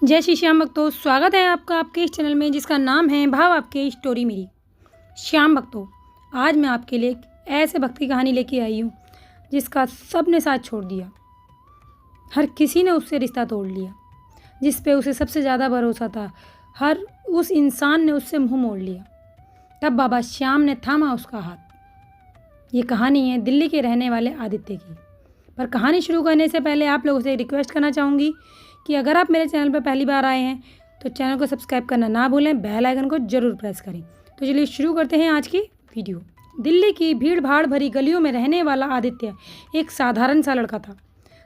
जय श्री श्याम भक्तों, स्वागत है आपका आपके इस चैनल में जिसका नाम है भाव आपके स्टोरी मेरी। श्याम भक्तों, आज मैं आपके लिए एक ऐसे भक्त की कहानी लेके आई हूँ जिसका सब ने साथ छोड़ दिया। हर किसी ने उससे रिश्ता तोड़ लिया। जिस पे उसे सबसे ज़्यादा भरोसा था, हर उस इंसान ने उससे मुँह मोड़ लिया। तब बाबा श्याम ने थामा उसका हाथ। ये कहानी है दिल्ली के रहने वाले आदित्य की। पर कहानी शुरू करने से पहले आप लोगों से एक रिक्वेस्ट करना चाहूँगी कि अगर आप मेरे चैनल पर पहली बार आए हैं तो चैनल को सब्सक्राइब करना ना भूलें, बेल आइकन को ज़रूर प्रेस करें। तो चलिए शुरू करते हैं आज की वीडियो। दिल्ली की भीड़ भाड़ भरी गलियों में रहने वाला आदित्य एक साधारण सा लड़का था।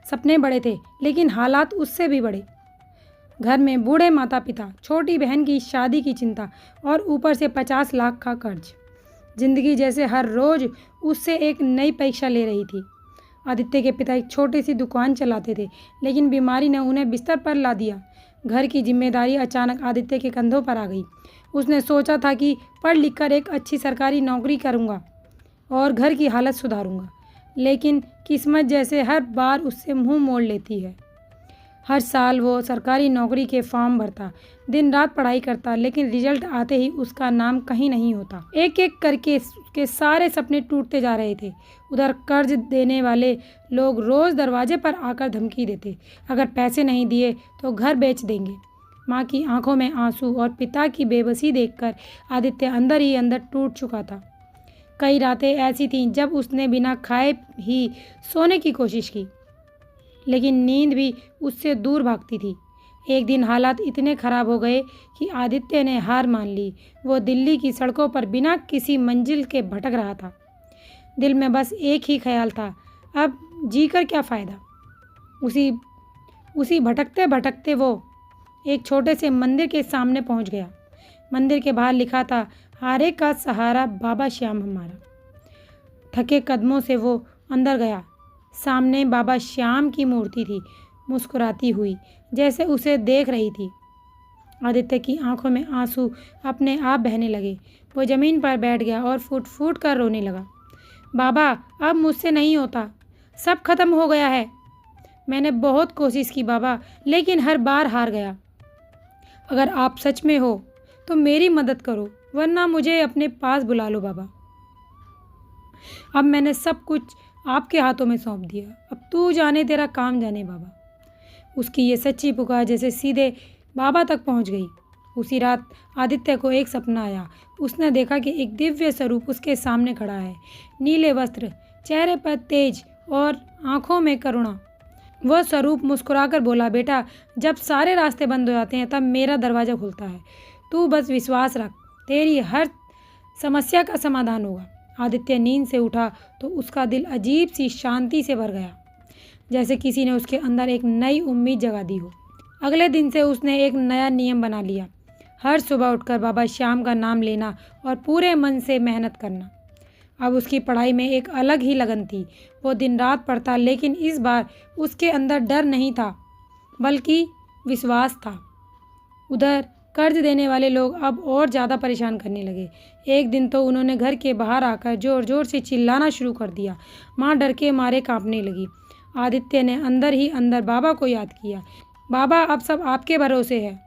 सपने बड़े थे लेकिन हालात उससे भी बड़े। घर में बूढ़े माता पिता, छोटी बहन की शादी की चिंता और ऊपर से 50 लाख का कर्ज। जिंदगी जैसे हर रोज़ उससे एक नई परीक्षा ले रही थी। आदित्य के पिता एक छोटी सी दुकान चलाते थे, लेकिन बीमारी ने उन्हें बिस्तर पर ला दिया। घर की जिम्मेदारी अचानक आदित्य के कंधों पर आ गई। उसने सोचा था कि पढ़ लिख कर एक अच्छी सरकारी नौकरी करूंगा और घर की हालत सुधारूंगा, लेकिन किस्मत जैसे हर बार उससे मुंह मोड़ लेती है। हर साल वो सरकारी नौकरी के फॉर्म भरता, दिन रात पढ़ाई करता, लेकिन रिजल्ट आते ही उसका नाम कहीं नहीं होता। एक एक करके उसके सारे सपने टूटते जा रहे थे। उधर कर्ज देने वाले लोग रोज़ दरवाजे पर आकर धमकी देते, अगर पैसे नहीं दिए तो घर बेच देंगे। माँ की आंखों में आंसू और पिता की बेबसी देखकर आदित्य अंदर ही अंदर टूट चुका था। कई रातें ऐसी थीं जब उसने बिना खाए ही सोने की कोशिश की, लेकिन नींद भी उससे दूर भागती थी। एक दिन हालात इतने खराब हो गए कि आदित्य ने हार मान ली। वो दिल्ली की सड़कों पर बिना किसी मंजिल के भटक रहा था। दिल में बस एक ही ख्याल था, अब जीकर क्या फ़ायदा। उसी भटकते भटकते वो एक छोटे से मंदिर के सामने पहुंच गया। मंदिर के बाहर लिखा था, हारे का सहारा बाबा श्याम हमारा। थके कदमों से वो अंदर गया। सामने बाबा श्याम की मूर्ति थी, मुस्कुराती हुई, जैसे उसे देख रही थी। आदित्य की आंखों में आंसू अपने आप बहने लगे। वो ज़मीन पर बैठ गया और फूट फूट कर रोने लगा। बाबा, अब मुझसे नहीं होता, सब खत्म हो गया है। मैंने बहुत कोशिश की बाबा, लेकिन हर बार हार गया। अगर आप सच में हो तो मेरी मदद करो, वरना मुझे अपने पास बुला लो बाबा। अब मैंने सब कुछ आपके हाथों में सौंप दिया, अब तू जाने तेरा काम जाने बाबा। उसकी ये सच्ची पुकार जैसे सीधे बाबा तक पहुंच गई। उसी रात आदित्य को एक सपना आया। उसने देखा कि एक दिव्य स्वरूप उसके सामने खड़ा है, नीले वस्त्र, चेहरे पर तेज और आंखों में करुणा। वह स्वरूप मुस्कुराकर बोला, बेटा, जब सारे रास्ते बंद हो जाते हैं तब मेरा दरवाज़ा खुलता है। तू बस विश्वास रख, तेरी हर समस्या का समाधान होगा। आदित्य नींद से उठा तो उसका दिल अजीब सी शांति से भर गया, जैसे किसी ने उसके अंदर एक नई उम्मीद जगा दी हो। अगले दिन से उसने एक नया नियम बना लिया, हर सुबह उठकर बाबा श्याम का नाम लेना और पूरे मन से मेहनत करना। अब उसकी पढ़ाई में एक अलग ही लगन थी। वो दिन रात पढ़ता, लेकिन इस बार उसके अंदर डर नहीं था बल्कि विश्वास था। उधर कर्ज देने वाले लोग अब और ज़्यादा परेशान करने लगे। एक दिन तो उन्होंने घर के बाहर आकर ज़ोर ज़ोर से चिल्लाना शुरू कर दिया। माँ डर के मारे कांपने लगी। आदित्य ने अंदर ही अंदर बाबा को याद किया, बाबा अब सब आपके भरोसे है।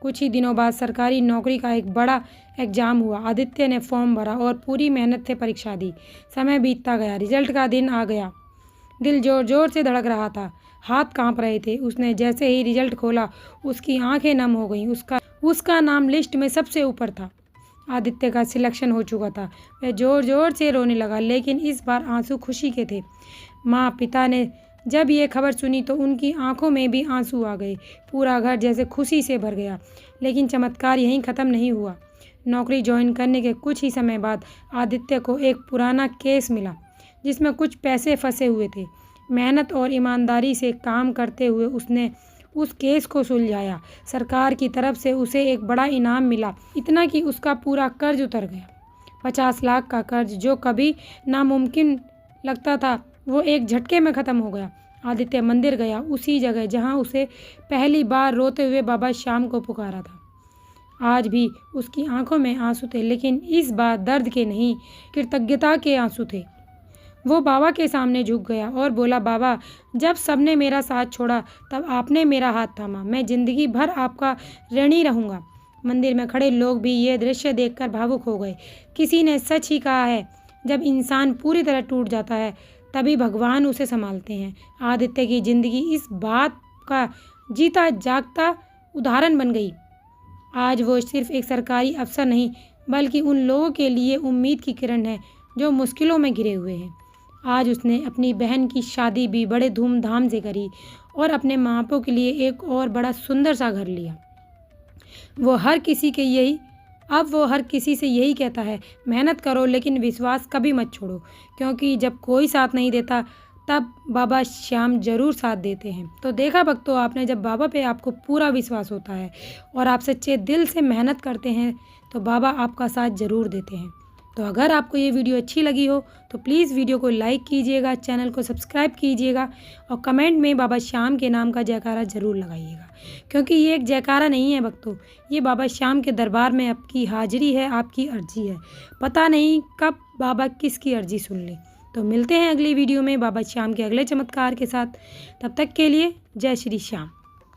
कुछ ही दिनों बाद सरकारी नौकरी का एक बड़ा एग्ज़ाम हुआ। आदित्य ने फॉर्म भरा और पूरी मेहनत से परीक्षा दी। समय बीतता गया, रिजल्ट का दिन आ गया। दिल ज़ोर ज़ोर से धड़क रहा था, हाथ कांप रहे थे। उसने जैसे ही रिजल्ट खोला, उसकी आंखें नम हो गईं। उसका नाम लिस्ट में सबसे ऊपर था। आदित्य का सिलेक्शन हो चुका था। वह ज़ोर ज़ोर से रोने लगा, लेकिन इस बार आंसू खुशी के थे। माँ पिता ने जब ये खबर सुनी तो उनकी आंखों में भी आंसू आ गए। पूरा घर जैसे खुशी से भर गया। लेकिन चमत्कार यहीं ख़त्म नहीं हुआ। नौकरी ज्वाइन करने के कुछ ही समय बाद आदित्य को एक पुराना केस मिला, जिसमें कुछ पैसे फंसे हुए थे। मेहनत और ईमानदारी से काम करते हुए उसने उस केस को सुलझाया। सरकार की तरफ से उसे एक बड़ा इनाम मिला, इतना कि उसका पूरा कर्ज उतर गया। 50 लाख का कर्ज जो कभी नामुमकिन लगता था, वो एक झटके में ख़त्म हो गया। आदित्य मंदिर गया, उसी जगह जहाँ उसे पहली बार रोते हुए बाबा श्याम को पुकारा था। आज भी उसकी आंखों में आंसू थे, लेकिन इस बार दर्द के नहीं, कृतज्ञता के आंसू थे। वो बाबा के सामने झुक गया और बोला, बाबा, जब सबने मेरा साथ छोड़ा तब आपने मेरा हाथ थामा। मैं जिंदगी भर आपका ऋणी रहूँगा। मंदिर में खड़े लोग भी ये दृश्य देखकर भावुक हो गए। किसी ने सच ही कहा है, जब इंसान पूरी तरह टूट जाता है तभी भगवान उसे संभालते हैं। आदित्य की जिंदगी इस बात का जीता जागता उदाहरण बन गई। आज वो सिर्फ एक सरकारी अफसर नहीं, बल्कि उन लोगों के लिए उम्मीद की किरण है जो मुश्किलों में घिरे हुए हैं। आज उसने अपनी बहन की शादी भी बड़े धूमधाम से करी और अपने माँ बापों के लिए एक और बड़ा सुंदर सा घर लिया। अब वो हर किसी से यही कहता है, मेहनत करो लेकिन विश्वास कभी मत छोड़ो, क्योंकि जब कोई साथ नहीं देता तब बाबा श्याम जरूर साथ देते हैं। तो देखा भक्तों आपने, जब बाबा पे आपको पूरा विश्वास होता है और आप सच्चे दिल से मेहनत करते हैं तो बाबा आपका साथ ज़रूर देते हैं। तो अगर आपको ये वीडियो अच्छी लगी हो तो प्लीज़ वीडियो को लाइक कीजिएगा, चैनल को सब्सक्राइब कीजिएगा और कमेंट में बाबा श्याम के नाम का जयकारा ज़रूर लगाइएगा, क्योंकि ये एक जयकारा नहीं है भक्तों, ये बाबा श्याम के दरबार में आपकी हाजिरी है, आपकी अर्जी है। पता नहीं कब बाबा किसकी अर्जी सुन ले। तो मिलते हैं अगली वीडियो में बाबा श्याम के अगले चमत्कार के साथ। तब तक के लिए जय श्री श्याम।